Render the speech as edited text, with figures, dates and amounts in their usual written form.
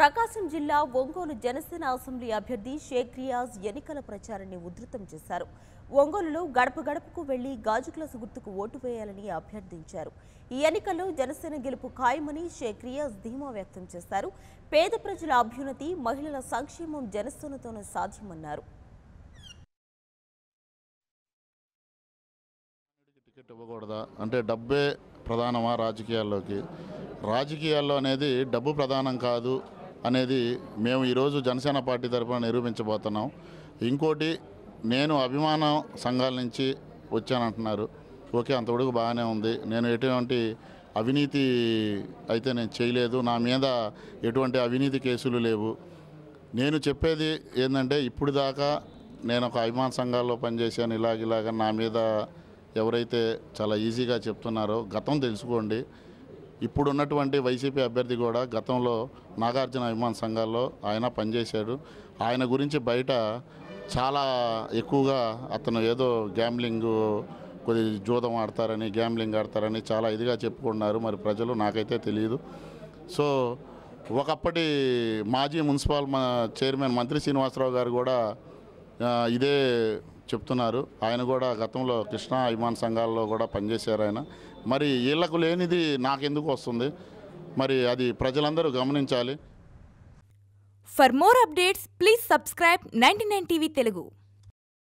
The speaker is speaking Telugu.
ప్రకాశం జిల్లా ఒంగోలు జనసేన అసెంబ్లీ అభ్యర్థి షేక్ రియాజ్ ఎన్నికల ప్రచారాన్ని ఉధృతం చేశారు. ఒంగోలులో గడప గడపకు వెళ్లి గాజు గ్లాసు గుర్తుకు ఓటు వేయాలని అభ్యర్థించారు. ఈ ఎన్నికల్లో జనసేన గెలుపు ఖాయమని షేక్ రియాజ్ ధీమా వ్యక్తం చేశారు. పేద ప్రజల అభ్యున్నతి, మహిళల సంక్షేమం జనసేనతోనే సాధ్యమన్నారు. టికెట్ ఇవ్వకూడదా అంటే డబ్బే ప్రధానమా రాజకీయాల్లో అనేది డబ్బు ప్రధానం కాదు అనేది మేము ఈరోజు జనసేన పార్టీ తరఫున నిరూపించబోతున్నాం. ఇంకోటి, నేను అభిమాన సంఘాల నుంచి వచ్చానంటున్నారు. ఓకే, అంతవరకు బాగానే ఉంది. నేను ఎటువంటి అవినీతి అయితే నేను చేయలేదు, నా మీద ఎటువంటి అవినీతి కేసులు లేవు. నేను చెప్పేది ఏంటంటే, ఇప్పుడు దాకా నేను ఒక అభిమాన సంఘాల్లో పనిచేశాను, ఇలాగ నా మీద ఎవరైతే చాలా ఈజీగా చెప్తున్నారో గతం తెలుసుకోండి. ఇప్పుడున్నటువంటి వైసీపీ అభ్యర్థి కూడా గతంలో నాగార్జున అభిమాన సంఘాల్లో ఆయన పనిచేశాడు. ఆయన గురించి బయట చాలా ఎక్కువగా అతను ఏదో గ్యాంబ్లింగ్, కొద్ది జూదం ఆడతారని, గ్యాంబ్లింగ్ ఆడతారని చాలా ఇదిగా చెప్పుకున్నారు. మరి ప్రజలు నాకైతే తెలియదు. సో ఒకప్పటి మాజీ మున్సిపల్ చైర్మన్ మంత్రి శ్రీనివాసరావు గారు కూడా ఇదే చెప్తున్నారు. ఆయన కూడా గతంలో కృష్ణా అభిమాన సంఘాల్లో కూడా పనిచేశారు ఆయన. మరి వీళ్లకు లేనిది నాకెందుకు వస్తుంది? మరి అది ప్రజలందరూ గమనించాలి. For more updates please subscribe 99 TV Telugu.